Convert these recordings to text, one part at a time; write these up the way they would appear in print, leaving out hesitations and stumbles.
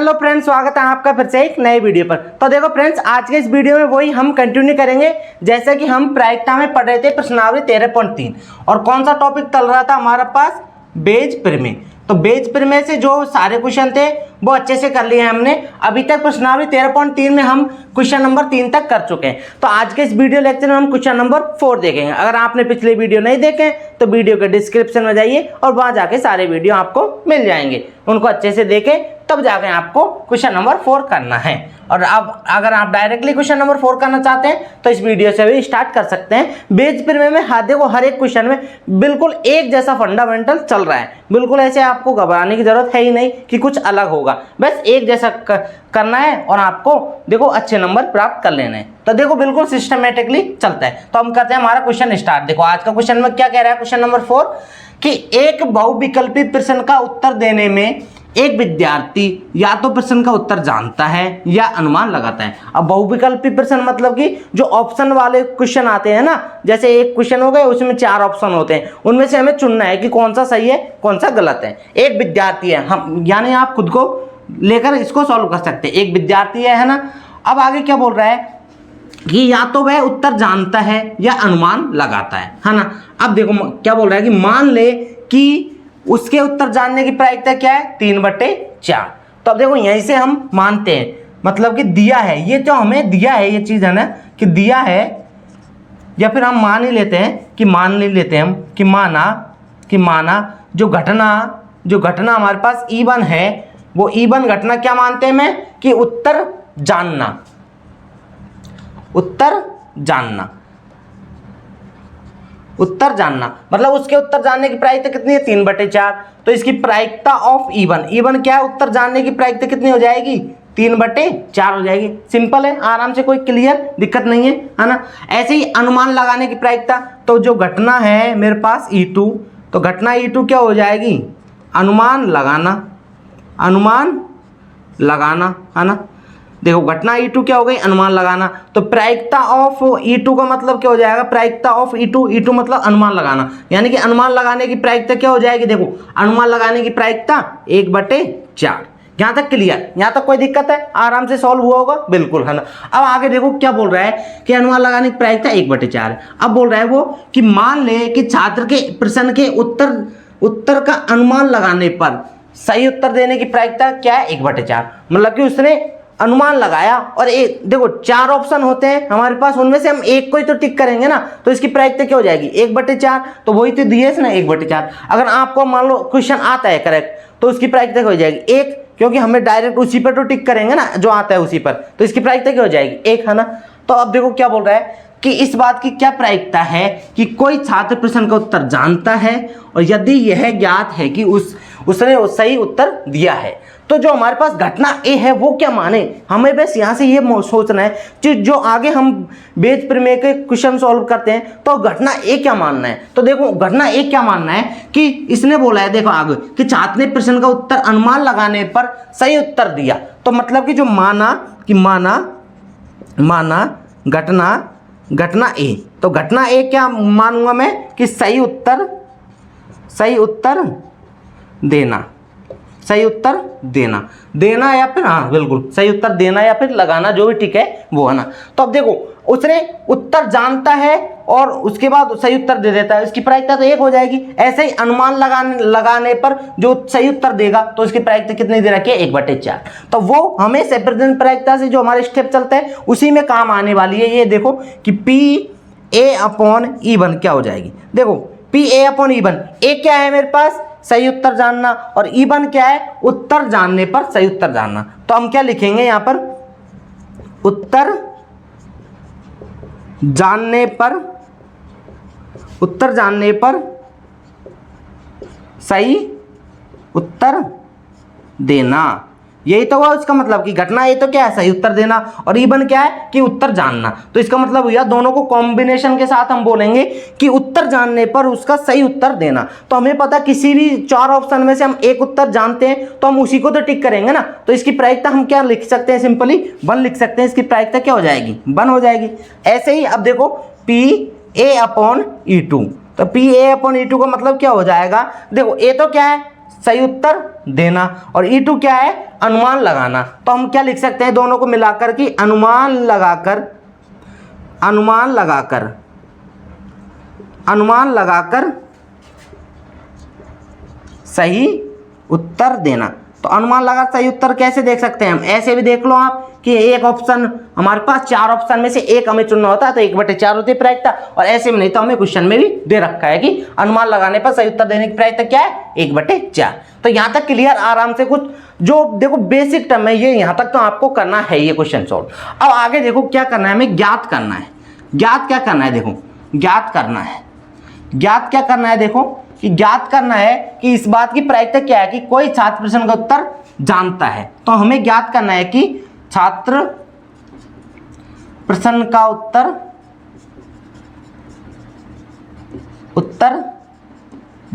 Hello friends, स्वागत है आपका फिर से एक नए वीडियो पर। तो देखो फ्रेंड्स, आज के इस वीडियो में वही हम कंटिन्यू करेंगे जैसे कि हम प्रायिकता में पढ़ रहे थे प्रश्नावली 13.3। और कौन सा टॉपिक चल रहा था हमारे पास? बेज प्रमेय। तो बेज प्रमेय से जो सारे क्वेश्चन थे वो अच्छे से कर लिए हैं हमने। अभी तक प्रश्नावली 13.3 में हम क्वेश्चन नंबर 3 तक कर चुके हैं। तो आज के इस वीडियो लेक्चर में हम क्वेश्चन नंबर 4 देखेंगे। अगर आपने पिछले वीडियो नहीं देखे तो वीडियो के डिस्क्रिप्शन में जाइए और वहां जाके सारे वीडियो आपको मिल जाएंगे। उनको अच्छे से देखें तब जाके आपको क्वेश्चन नंबर 4 करना है। और अब अगर आप डायरेक्टली क्वेश्चन नंबर 4 करना चाहते हैं तो इस वीडियो से भी स्टार्ट कर सकते हैं। बेज प्रमेय में देखो हर एक क्वेश्चन में बिल्कुल एक जैसा फंडामेंटल चल रहा है। बिल्कुल ऐसे आपको घबराने की जरूरत है ही नहीं कि कुछ अलग होगा, बस एक जैसा करना है और आपको देखो अच्छे नंबर प्राप्त कर लेने हैं। तो देखो बिल्कुल सिस्टमेटिकली चलता है। तो हम करते हैं हमारा क्वेश्चन स्टार्ट। देखो आज का क्वेश्चन में क्या कह रहा है, क्वेश्चन नंबर 4 कि एक बहुविकल्पी प्रश्न का उत्तर देने में एक विद्यार्थी या तो प्रश्न का उत्तर जानता है या अनुमान लगाता है। अब बहुविकल्पी प्रश्न मतलब कि जो ऑप्शन वाले क्वेश्चन आते हैं ना, जैसे एक क्वेश्चन हो गए उसमें 4 ऑप्शन होते हैं, उनमें से हमें चुनना है कि कौन सा सही है कौन सा गलत है। एक विद्यार्थी है, हम यानी आप खुद को लेकर इसको सॉल्व कर सकते हैं। एक विद्यार्थी है ना। अब आगे क्या बोल रहा है कि या तो वह उत्तर जानता है या अनुमान लगाता है ना। अब देखो क्या बोल रहा है कि मान ले कि उसके उत्तर जानने की प्रायिकता क्या है, 3/4। तो अब देखो यहीं से हम मानते हैं, मतलब कि दिया है, ये जो हमें दिया है ये चीज़ है ना कि दिया है, या फिर हम मान ही लेते हैं कि मान ले लेते हैं हम कि माना जो घटना हमारे पास E1 है, वो E1 घटना क्या मानते हैं मैं कि उत्तर जानना मतलब उसके उत्तर जानने की प्रायिकता कितनी है, 3/4। तो इसकी प्रायिकता ऑफ E1 क्या है, उत्तर जानने की प्रायिकता कितनी हो जाएगी, 3/4 हो जाएगी। सिंपल है, आराम से, कोई क्लियर दिक्कत नहीं है ना। ऐसे ही अनुमान लगाने की प्रायिकता, तो जो घटना है मेरे पास E2, तो घटना E2 क्या हो जाएगी, अनुमान लगाना है ना। देखो घटना E2 क्या हो गई, अनुमान लगाना। तो प्रायिकता ऑफ E2 का मतलब क्या हो जाएगा, प्रायिकता ऑफ E2 मतलब अनुमान लगाना, यानी कि अनुमान लगाने की प्रायिकता क्या हो जाएगी, देखो अनुमान लगाने की प्रायिकता 1/4। यहाँ तक क्लियर, यहाँ तक कोई दिक्कत है, आराम से सॉल्व हुआ होगा, बिल्कुल है ना। अब आगे देखो क्या बोल रहा है कि अनुमान लगाने की प्रायिकता 1/4 है। अब बोल रहा है वो कि मान ले कि छात्र के प्रश्न के उत्तर का अनुमान लगाने पर सही उत्तर देने की प्रायिकता क्या है, 1/4। मतलब कि उसने अनुमान लगाया और एक देखो 4 ऑप्शन होते हैं हमारे पास, उनमें से हम एक को ही तो टिक करेंगे ना, तो इसकी प्रायिकता क्या हो जाएगी, 1/4। तो वही तो दिए ना 1/4। अगर आपको मान लो क्वेश्चन आता है करेक्ट, तो उसकी प्रायिकता क्या हो जाएगी, 1, क्योंकि हमें डायरेक्ट उसी पर तो टिक करेंगे ना जो आता है उसी पर, तो इसकी प्रायिकता क्या हो जाएगी, 1 है ना। तो अब देखो क्या बोल रहा है कि इस बात की क्या प्रायिकता है कि कोई छात्र प्रश्न का उत्तर जानता है और यदि यह ज्ञात है कि उसने सही उत्तर दिया है, तो जो हमारे पास घटना ए है वो क्या माने। हमें बस यहाँ से ये सोचना है कि जो आगे हम बेज प्रमेय के क्वेश्चन सॉल्व करते हैं तो घटना ए क्या मानना है। तो देखो घटना ए क्या मानना है कि इसने बोला है, देखो आगे कि छात्र ने प्रश्न का उत्तर अनुमान लगाने पर सही उत्तर दिया। तो मतलब कि जो माना घटना ए, तो घटना ए क्या मानूंगा मैं कि सही उत्तर देना या फिर, हाँ बिल्कुल सही उत्तर देना या फिर लगाना, जो भी ठीक है वो है ना। तो अब देखो उसने उत्तर जानता है और उसके बाद सही उत्तर दे देता है, इसकी प्रायिकता तो 1 हो जाएगी। ऐसे ही अनुमान लगाने पर जो सही उत्तर देगा तो इसकी प्रायिकता कितनी दे रखी है, 1/4। तो वो हमें सेपरेशन प्रायिकता से जो हमारे स्टेप चलते हैं उसी में काम आने वाली है। ये देखो कि PA/E1 क्या हो जाएगी, देखो PA/E1, ए क्या है मेरे पास, सही उत्तर जानना, और E1 क्या है, उत्तर जानने पर सही उत्तर जानना। तो हम क्या लिखेंगे यहाँ पर, उत्तर जानने पर सही उत्तर देना। यही तो हुआ उसका मतलब कि घटना ये तो क्या है, सही उत्तर देना, और E1 क्या है कि उत्तर जानना। तो इसका मतलब हुआ दोनों को कॉम्बिनेशन के साथ हम बोलेंगे कि उत्तर जानने पर उसका सही उत्तर देना। तो हमें पता किसी भी 4 ऑप्शन में से हम एक उत्तर जानते हैं तो हम उसी को तो टिक करेंगे ना। तो इसकी प्रायिकता हम क्या लिख सकते हैं, सिंपली 1 लिख सकते हैं। इसकी प्रायिकता क्या हो जाएगी, 1 हो जाएगी। ऐसे ही अब देखो PA/E2, तो PA/E2 का मतलब क्या हो जाएगा, देखो ए तो क्या है, सही उत्तर देना, और E2 क्या है, अनुमान लगाना। तो हम क्या लिख सकते हैं दोनों को मिलाकर कि अनुमान लगाकर सही उत्तर देना। तो अनुमान लगा सही उत्तर कैसे देख सकते हैं हम, ऐसे भी देख लो आप कि एक ऑप्शन हमारे पास 4 ऑप्शन में से एक हमें चुनना होता है तो 1/4 होती है प्रायिकता, और ऐसे में नहीं तो हमें क्वेश्चन में भी दे रखा है कि अनुमान लगाने पर सही उत्तर देने की प्रायिकता क्या है, 1/4। तो यहाँ तक क्लियर आराम से, कुछ जो देखो बेसिक टर्म है ये यहाँ तक तो आपको करना है ये क्वेश्चन सॉल्व। अब आगे देखो क्या करना है, हमें ज्ञात करना है। ज्ञात क्या करना है, देखो ज्ञात क्या करना है, देखो कि ज्ञात करना है कि इस बात की प्रायिकता क्या है कि कोई छात्र प्रश्न का उत्तर जानता है। तो हमें ज्ञात करना है कि छात्र प्रश्न का उत्तर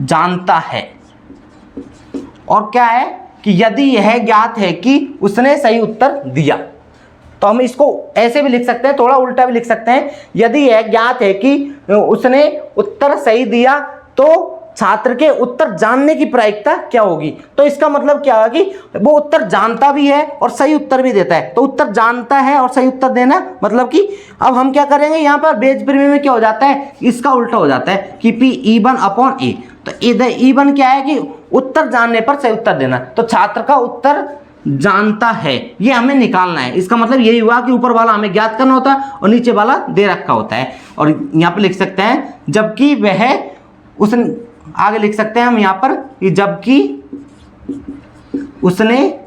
जानता है, और क्या है कि यदि यह ज्ञात है कि उसने सही उत्तर दिया। तो हम इसको ऐसे भी लिख सकते हैं, थोड़ा उल्टा भी लिख सकते हैं, यदि यह ज्ञात है कि उसने उत्तर सही दिया तो छात्र के उत्तर जानने की प्रायिकता क्या होगी। तो इसका मतलब क्या है कि वो उत्तर जानता भी है और सही उत्तर भी देता है। तो उत्तर जानता है और सही उत्तर देना मतलब कि अब हम क्या करेंगे, यहाँ पर बेज प्रमेय में क्या हो जाता है, इसका उल्टा हो जाता है कि P(E1/A). तो इधर E1 क्या है कि उत्तर जानने पर सही उत्तर देना। तो छात्र का उत्तर जानता है ये हमें निकालना है। इसका मतलब यही हुआ कि ऊपर वाला हमें ज्ञात करना होता है और नीचे वाला दे रखा होता है। और यहाँ पर लिख सकते हैं जबकि वह उसने, आगे लिख सकते हैं हम यहाँ पर कि जबकि उसने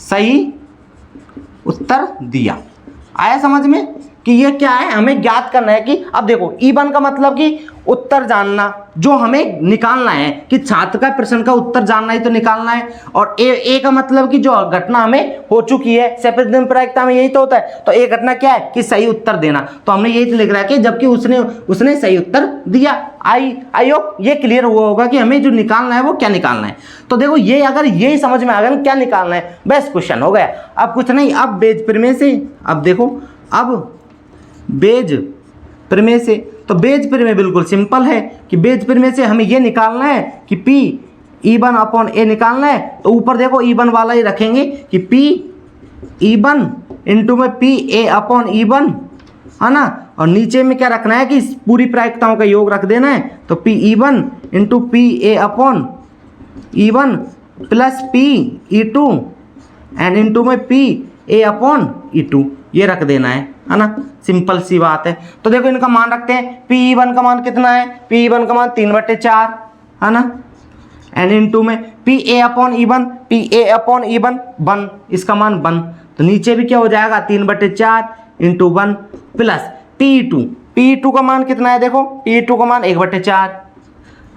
सही उत्तर दिया। आया समझ में कि ये क्या है, हमें ज्ञात करना है कि अब देखो E1 का मतलब कि उत्तर जानना, जो हमें निकालना है कि छात्र का प्रश्न का उत्तर जानना ही तो निकालना है, और ए का मतलब कि जो घटना हमें हो चुकी है, सेपरेट प्रायिकता में यही तो होता है। तो ए घटना क्या है कि सही उत्तर देना। तो हमने यही तो लिख रहा है कि जबकि उसने सही उत्तर दिया। आई होप ये क्लियर हुआ होगा कि हमें जो निकालना है वो क्या निकालना है। तो देखो ये अगर यही समझ में आ गया क्या निकालना है, बेस्ट क्वेश्चन हो गया। अब कुछ नहीं, अब बेज प्रमेय से, अब देखो अब बेज प्रमेय से, तो बेज प्रमेय बिल्कुल सिंपल है कि बेज प्रमेय से हमें ये निकालना है कि P(E1/A) निकालना है। तो ऊपर देखो E1 वाला ही रखेंगे कि P(E1) इंटू में PA/E1 है ना, और नीचे में क्या रखना है कि पूरी प्रायिकताओं का योग रख देना है। तो P(E1) into PA/E1 plus P(E2) and into में PA/E2 ये रख देना है ना, सिंपल सी बात है। तो देखो इनका मान रखते हैं, P(E1) का मान कितना है, P(E1) का मान 3/4 है ना, एंड इंटू में PA/E1 1, इसका मान 1। तो नीचे भी क्या हो जाएगा 3/4 इंटू 1 प्लस P(E2) का मान कितना है, देखो P(E2) का मान 1/4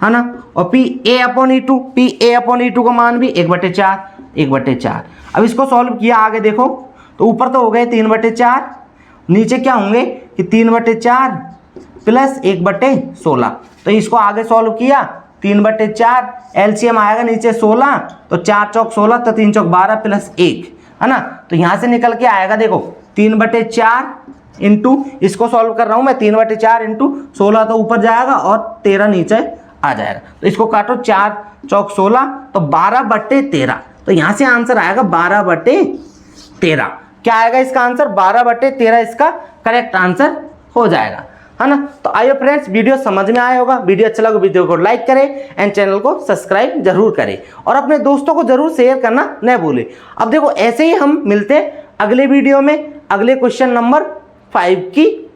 है ना, और PA/E2 का मान भी 1/4। अब इसको सॉल्व किया आगे देखो, तो ऊपर तो हो गए 3/4, नीचे क्या होंगे कि 3/4 प्लस 1/16। तो इसको आगे सॉल्व किया, 3/4 एलसीएम आएगा नीचे 16, तो 4 चौक 16, तो 3 चौक 12 प्लस 1 है ना। तो यहाँ से निकल के आएगा देखो 3/4 इंटू, इसको सॉल्व कर रहा हूँ मैं, 3/4 इंटू 16 तो ऊपर जाएगा और 13 नीचे आ जाएगा। तो इसको काटो, 4 चौक 16, तो 12/13। तो यहाँ से आंसर आएगा 12/13। क्या आएगा इसका आंसर, 12/13 इसका करेक्ट आंसर हो जाएगा है ना। तो आइए फ्रेंड्स, वीडियो समझ में आया होगा। वीडियो अच्छा लगा वीडियो को लाइक करें एंड चैनल को सब्सक्राइब जरूर करें, और अपने दोस्तों को जरूर शेयर करना न भूलें। अब देखो ऐसे ही हम मिलते हैं अगले वीडियो में, अगले क्वेश्चन नंबर 5 की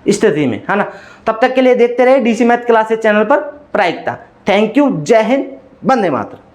स्थिति में है ना। तब तक के लिए देखते रहे DC मैथ क्लासेस चैनल पर प्रायिकता। थैंक यू, जय हिंद, वंदे मातरम।